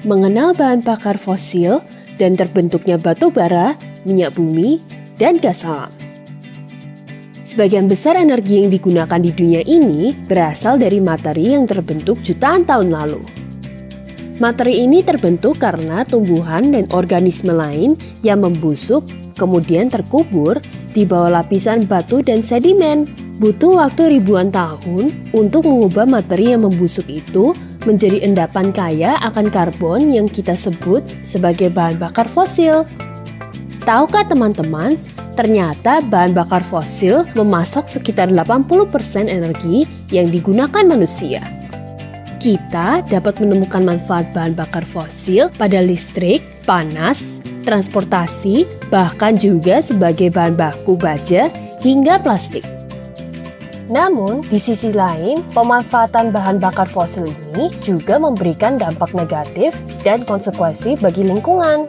mengenal bahan bakar fosil dan terbentuknya batu bara, minyak bumi, dan gas alam. Sebagian besar energi yang digunakan di dunia ini berasal dari materi yang terbentuk jutaan tahun lalu. Materi ini terbentuk karena tumbuhan dan organisme lain yang membusuk kemudian terkubur di bawah lapisan batu dan sedimen. Butuh waktu ribuan tahun untuk mengubah materi yang membusuk itu menjadi endapan kaya akan karbon yang kita sebut sebagai bahan bakar fosil. Tahukah teman-teman, ternyata bahan bakar fosil memasok sekitar 80% energi yang digunakan manusia. Kita dapat menemukan manfaat bahan bakar fosil pada listrik, panas, transportasi, bahkan juga sebagai bahan baku baja hingga plastik. Namun, di sisi lain, pemanfaatan bahan bakar fosil ini juga memberikan dampak negatif dan konsekuensi bagi lingkungan.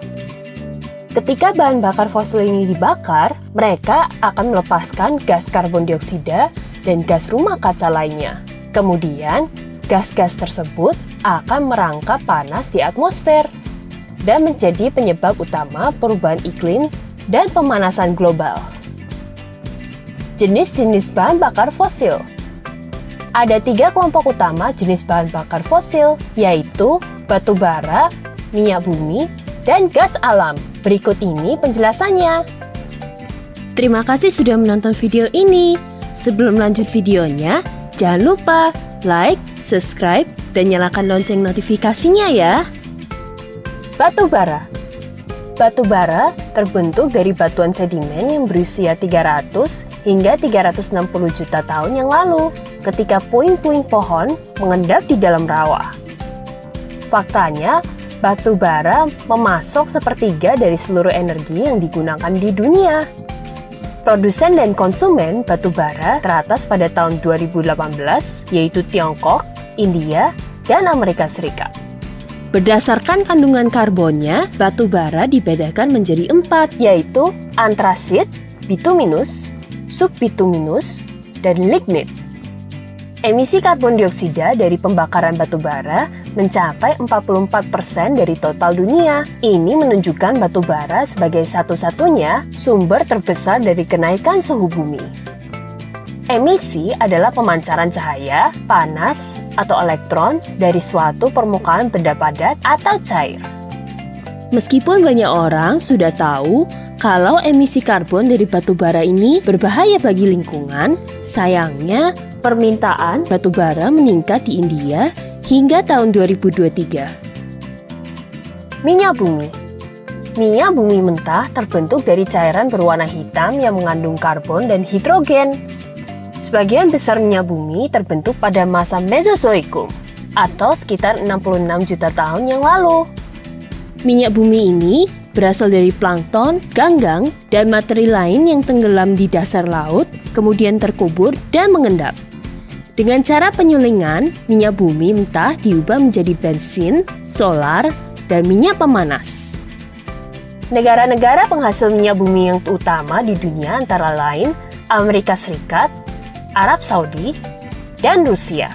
Ketika bahan bakar fosil ini dibakar, mereka akan melepaskan gas karbon dioksida dan gas rumah kaca lainnya. Kemudian, gas-gas tersebut akan merangkap panas di atmosfer dan menjadi penyebab utama perubahan iklim dan pemanasan global. Jenis-jenis bahan bakar fosil. Ada 3 kelompok utama jenis bahan bakar fosil, yaitu batu bara, minyak bumi, dan gas alam. Berikut ini penjelasannya. Terima kasih sudah menonton video ini. Sebelum lanjut videonya, jangan lupa like, subscribe, dan nyalakan lonceng notifikasinya ya. Batu bara. Batu bara terbentuk dari batuan sedimen yang berusia 300 hingga 360 juta tahun yang lalu ketika puing-puing pohon mengendap di dalam rawa. Faktanya, batu bara memasok sepertiga dari seluruh energi yang digunakan di dunia. Produsen dan konsumen batu bara teratas pada tahun 2018 yaitu Tiongkok, India, dan Amerika Serikat. Berdasarkan kandungan karbonnya, batu bara dibedakan menjadi 4, yaitu antrasit, bituminus, subbituminus, dan lignit. Emisi karbon dioksida dari pembakaran batu bara mencapai 44% dari total dunia. Ini menunjukkan batu bara sebagai satu-satunya sumber terbesar dari kenaikan suhu bumi. Emisi adalah pemancaran cahaya, panas, atau elektron dari suatu permukaan benda padat atau cair. Meskipun banyak orang sudah tahu kalau emisi karbon dari batu bara ini berbahaya bagi lingkungan, sayangnya permintaan batu bara meningkat di India hingga tahun 2023. Minyak bumi. Minyak bumi mentah terbentuk dari cairan berwarna hitam yang mengandung karbon dan hidrogen. Sebagian besar minyak bumi terbentuk pada masa Mesozoikum atau sekitar 66 juta tahun yang lalu. Minyak bumi ini berasal dari plankton, ganggang, dan materi lain yang tenggelam di dasar laut, kemudian terkubur dan mengendap. Dengan cara penyulingan, minyak bumi mentah diubah menjadi bensin, solar, dan minyak pemanas. Negara-negara penghasil minyak bumi yang utama di dunia antara lain Amerika Serikat, Arab Saudi, dan Rusia.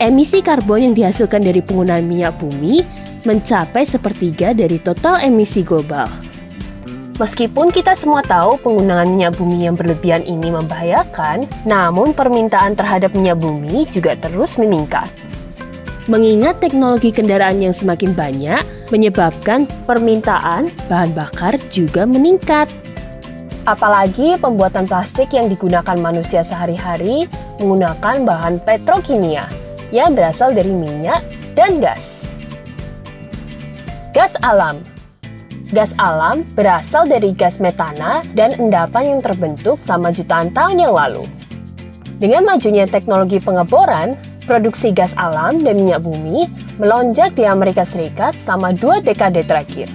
Emisi karbon yang dihasilkan dari penggunaan minyak bumi mencapai sepertiga dari total emisi global. Meskipun kita semua tahu penggunaan minyak bumi yang berlebihan ini membahayakan, namun permintaan terhadap minyak bumi juga terus meningkat. Mengingat teknologi kendaraan yang semakin banyak, menyebabkan permintaan bahan bakar juga meningkat. Apalagi pembuatan plastik yang digunakan manusia sehari-hari menggunakan bahan petrokimia yang berasal dari minyak dan gas. Gas alam. Gas alam berasal dari gas metana dan endapan yang terbentuk selama jutaan tahun yang lalu. Dengan majunya teknologi pengeboran, produksi gas alam dan minyak bumi melonjak di Amerika Serikat selama 2 dekade terakhir.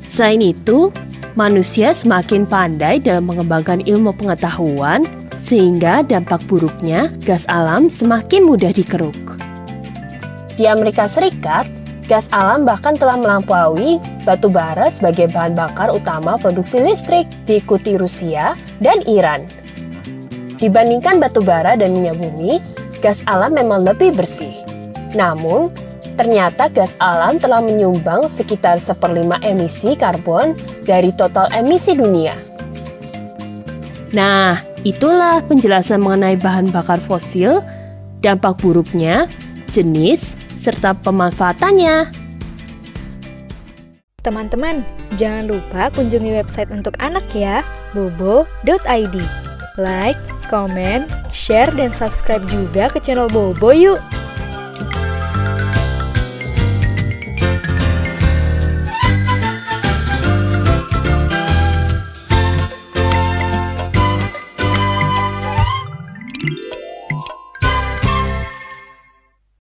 Selain itu, manusia semakin pandai dalam mengembangkan ilmu pengetahuan, sehingga dampak buruknya gas alam semakin mudah dikeruk. Di Amerika Serikat, gas alam bahkan telah melampaui batu bara sebagai bahan bakar utama produksi listrik, diikuti Rusia dan Iran. Dibandingkan batu bara dan minyak bumi, gas alam memang lebih bersih. Namun, Ternyata gas alam telah menyumbang sekitar 1/5 emisi karbon dari total emisi dunia. Nah, itulah penjelasan mengenai bahan bakar fosil, dampak buruknya, jenis, serta pemanfaatannya. Teman-teman, jangan lupa kunjungi website untuk anak ya, bobo.id. Like, comment, share, dan subscribe juga ke channel Bobo yuk!